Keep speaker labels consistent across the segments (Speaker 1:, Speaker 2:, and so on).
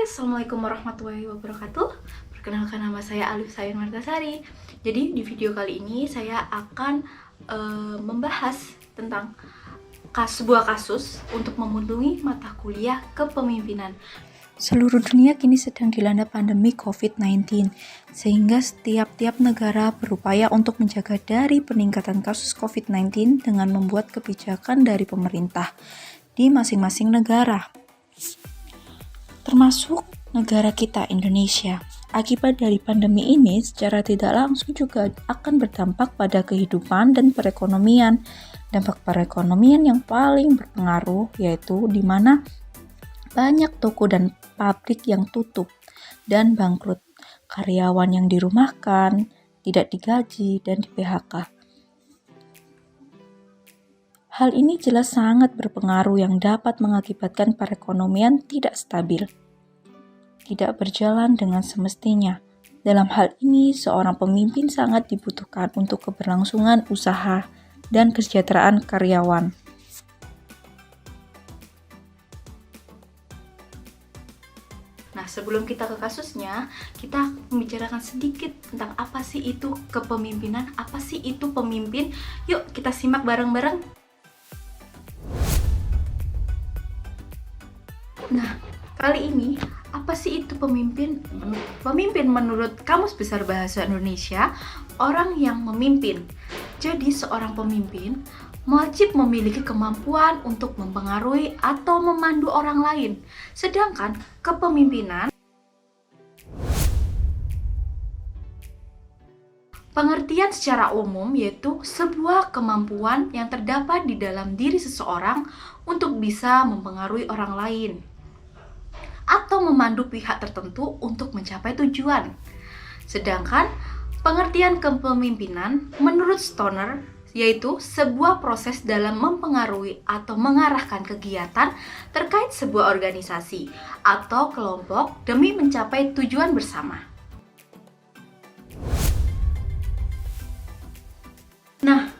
Speaker 1: Assalamualaikum warahmatullahi wabarakatuh. Perkenalkan, nama saya Alif Sayun Martasari. Jadi di video kali ini saya akan membahas tentang sebuah kasus untuk memenuhi mata kuliah kepemimpinan. Seluruh dunia kini sedang dilanda pandemi COVID-19, sehingga tiap negara berupaya untuk menjaga dari peningkatan kasus COVID-19 dengan membuat kebijakan dari pemerintah di masing-masing negara, termasuk negara kita, Indonesia. Akibat dari pandemi ini secara tidak langsung juga akan berdampak pada kehidupan dan perekonomian. Dampak perekonomian yang paling berpengaruh yaitu di mana banyak toko dan pabrik yang tutup dan bangkrut, karyawan yang dirumahkan, tidak digaji, dan di-PHK. Hal ini jelas sangat berpengaruh yang dapat mengakibatkan perekonomian tidak stabil, tidak berjalan dengan semestinya. Dalam hal ini, seorang pemimpin sangat dibutuhkan untuk keberlangsungan usaha dan kesejahteraan karyawan. Nah, sebelum kita ke kasusnya, kita membicarakan sedikit tentang apa sih itu kepemimpinan, apa sih itu pemimpin. Yuk, kita simak bareng-bareng. Nah, kali ini apa sih itu pemimpin? Pemimpin menurut Kamus Besar Bahasa Indonesia, orang yang memimpin. Jadi seorang pemimpin wajib memiliki kemampuan untuk mempengaruhi atau memandu orang lain. Sedangkan kepemimpinan, pengertian secara umum yaitu sebuah kemampuan yang terdapat di dalam diri seseorang untuk bisa mempengaruhi orang lain atau memandu pihak tertentu untuk mencapai tujuan. Sedangkan pengertian kepemimpinan menurut Stoner yaitu sebuah proses dalam mempengaruhi atau mengarahkan kegiatan terkait sebuah organisasi atau kelompok demi mencapai tujuan bersama. Nah,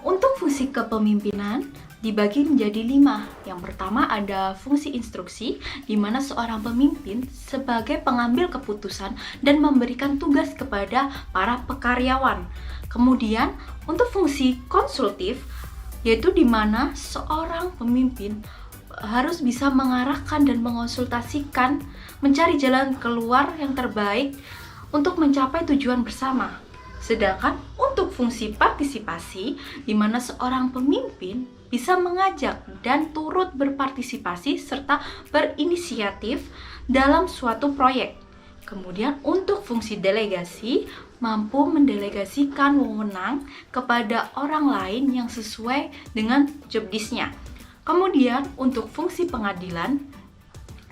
Speaker 1: untuk fungsi kepemimpinan dibagi menjadi 5. Yang pertama ada fungsi instruksi, di mana seorang pemimpin sebagai pengambil keputusan dan memberikan tugas kepada para pekaryawan. Kemudian untuk fungsi konsultif, yaitu di mana seorang pemimpin harus bisa mengarahkan dan mengonsultasikan, mencari jalan keluar yang terbaik untuk mencapai tujuan bersama. Sedangkan untuk fungsi partisipasi, di mana seorang pemimpin bisa mengajak dan turut berpartisipasi serta berinisiatif dalam suatu proyek. Kemudian untuk fungsi delegasi, mampu mendelegasikan wewenang kepada orang lain yang sesuai dengan job desk-nya. Kemudian untuk fungsi pengadilan,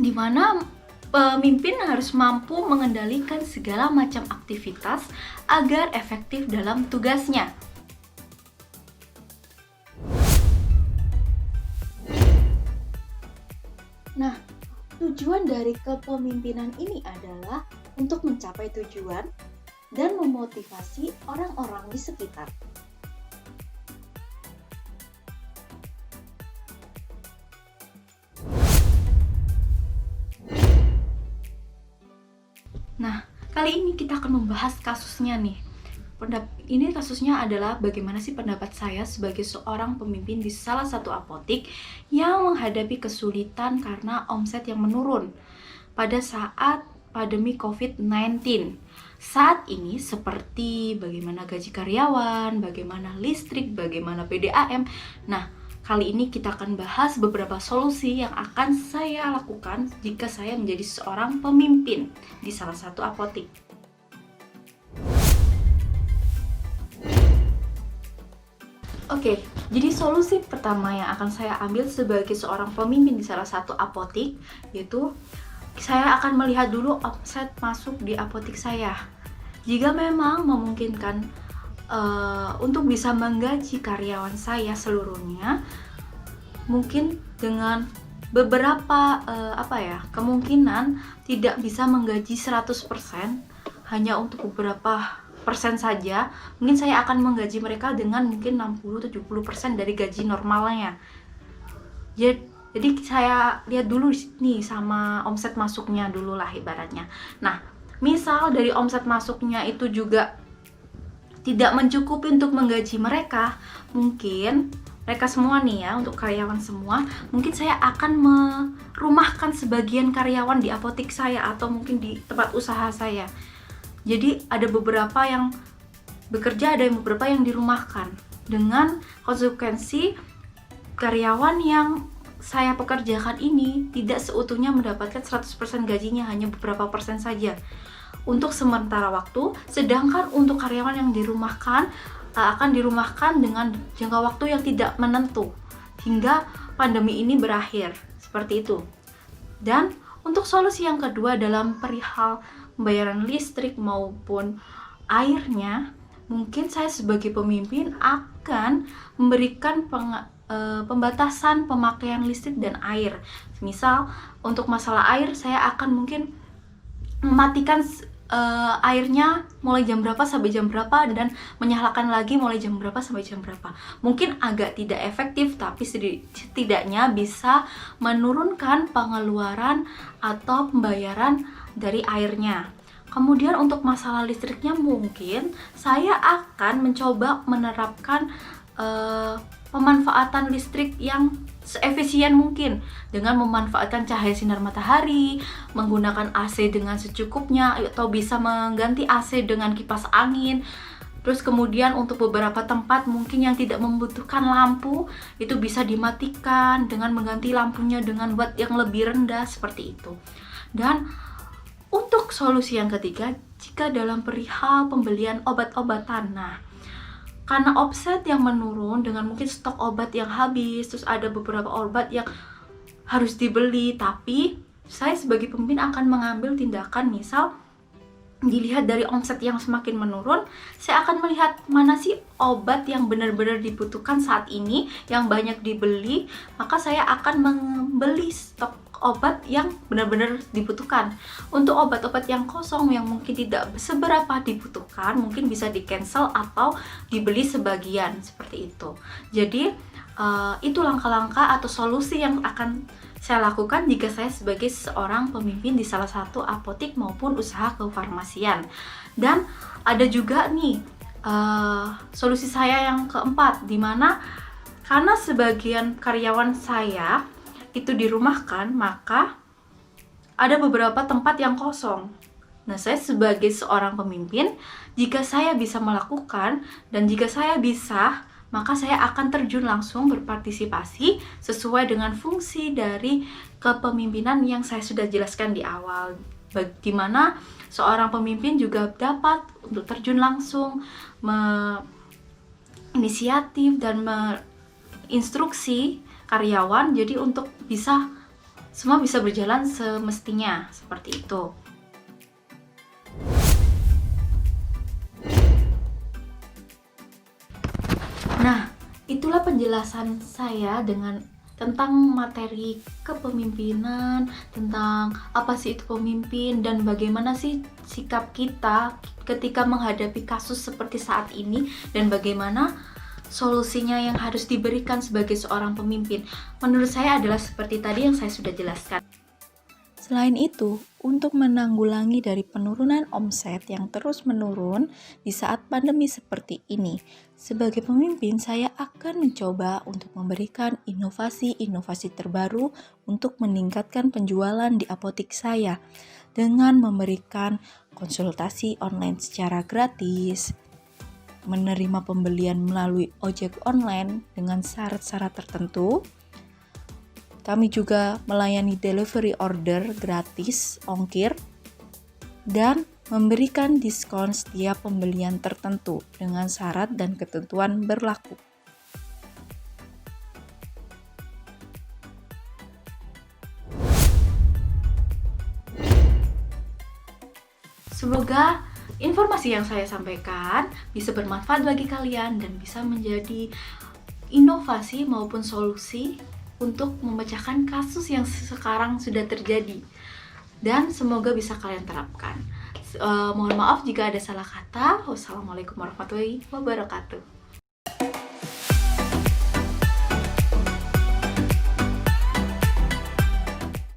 Speaker 1: di mana pemimpin harus mampu mengendalikan segala macam aktivitas agar efektif dalam tugasnya. Nah, tujuan dari kepemimpinan ini adalah untuk mencapai tujuan dan memotivasi orang-orang di sekitar. Nah, kali ini kita akan membahas kasusnya nih. Ini kasusnya adalah bagaimana sih pendapat saya sebagai seorang pemimpin di salah satu apotik yang menghadapi kesulitan karena omset yang menurun pada saat pandemi COVID-19. Saat ini seperti bagaimana gaji karyawan, bagaimana listrik, bagaimana PDAM. Nah, kali ini kita akan bahas beberapa solusi yang akan saya lakukan jika saya menjadi seorang pemimpin di salah satu apotik. Oke, jadi solusi pertama yang akan saya ambil sebagai seorang pemimpin di salah satu apotik, yaitu saya akan melihat dulu omset masuk di apotik saya. Jika memang memungkinkan untuk bisa menggaji karyawan saya seluruhnya, mungkin dengan beberapa kemungkinan tidak bisa menggaji 100%, hanya untuk beberapa persen saja. Mungkin saya akan menggaji mereka dengan mungkin 60-70% dari gaji normalnya. Jadi saya lihat dulu nih sama omset masuknya dulu lah ibaratnya. Nah, misal dari omset masuknya itu juga tidak mencukupi untuk menggaji mereka, mungkin mereka semua nih ya, untuk karyawan semua, mungkin saya akan merumahkan sebagian karyawan di apotek saya atau mungkin di tempat usaha saya. Jadi ada beberapa yang bekerja, ada yang beberapa yang dirumahkan, dengan konsekuensi karyawan yang saya pekerjakan ini tidak seutuhnya mendapatkan 100% gajinya, hanya beberapa persen saja untuk sementara waktu. Sedangkan untuk karyawan yang dirumahkan akan dirumahkan dengan jangka waktu yang tidak menentu hingga pandemi ini berakhir, seperti itu. Dan untuk solusi yang kedua dalam perihal pembayaran listrik maupun airnya, mungkin saya sebagai pemimpin akan memberikan pembatasan pemakaian listrik dan air. Misal untuk masalah air, saya akan mungkin mematikan airnya mulai jam berapa sampai jam berapa dan menyalakan lagi mulai jam berapa sampai jam berapa. Mungkin agak tidak efektif, tapi setidaknya bisa menurunkan pengeluaran atau pembayaran dari airnya. Kemudian untuk masalah listriknya, mungkin saya akan mencoba menerapkan pemanfaatan listrik yang seefisien mungkin dengan memanfaatkan cahaya sinar matahari, menggunakan AC dengan secukupnya, atau bisa mengganti AC dengan kipas angin. Terus kemudian untuk beberapa tempat mungkin yang tidak membutuhkan lampu, itu bisa dimatikan dengan mengganti lampunya dengan watt yang lebih rendah, seperti itu. Dan untuk solusi yang ketiga, jika dalam perihal pembelian obat-obatan, nah karena omset yang menurun dengan mungkin stok obat yang habis, terus ada beberapa obat yang harus dibeli, tapi saya sebagai pemimpin akan mengambil tindakan. Misal dilihat dari omset yang semakin menurun, saya akan melihat mana sih obat yang benar-benar dibutuhkan saat ini, yang banyak dibeli, maka saya akan membeli stok obat yang benar-benar dibutuhkan. Untuk obat-obat yang kosong yang mungkin tidak seberapa dibutuhkan, mungkin bisa di cancel atau dibeli sebagian, seperti itu. Jadi itu langkah-langkah atau solusi yang akan saya lakukan jika saya sebagai seorang pemimpin di salah satu apotek maupun usaha kefarmasian. Dan ada juga nih solusi saya yang keempat, dimana karena sebagian karyawan saya itu dirumahkan, maka ada beberapa tempat yang kosong. Nah, saya sebagai seorang pemimpin, jika saya bisa melakukan dan jika saya bisa, maka saya akan terjun langsung berpartisipasi sesuai dengan fungsi dari kepemimpinan yang saya sudah jelaskan di awal. Bagaimana seorang pemimpin juga dapat untuk terjun langsung, menginisiatif dan menginstruksi karyawan, jadi untuk semua bisa berjalan semestinya, seperti itu. Nah, itulah penjelasan saya tentang materi kepemimpinan, tentang apa sih itu pemimpin dan bagaimana sih sikap kita ketika menghadapi kasus seperti saat ini, dan bagaimana solusinya yang harus diberikan sebagai seorang pemimpin. Menurut saya adalah seperti tadi yang saya sudah jelaskan.
Speaker 2: Selain itu, untuk menanggulangi dari penurunan omset yang terus menurun di saat pandemi seperti ini, sebagai pemimpin saya akan mencoba untuk memberikan inovasi-inovasi terbaru untuk meningkatkan penjualan di apotek saya dengan memberikan konsultasi online secara gratis, menerima pembelian melalui ojek online dengan syarat-syarat tertentu. Kami juga melayani delivery order gratis ongkir dan memberikan diskon setiap pembelian tertentu dengan syarat dan ketentuan berlaku.
Speaker 1: Semoga informasi yang saya sampaikan bisa bermanfaat bagi kalian dan bisa menjadi inovasi maupun solusi untuk memecahkan kasus yang sekarang sudah terjadi, dan semoga bisa kalian terapkan. Mohon maaf jika ada salah kata. Wassalamualaikum warahmatullahi wabarakatuh.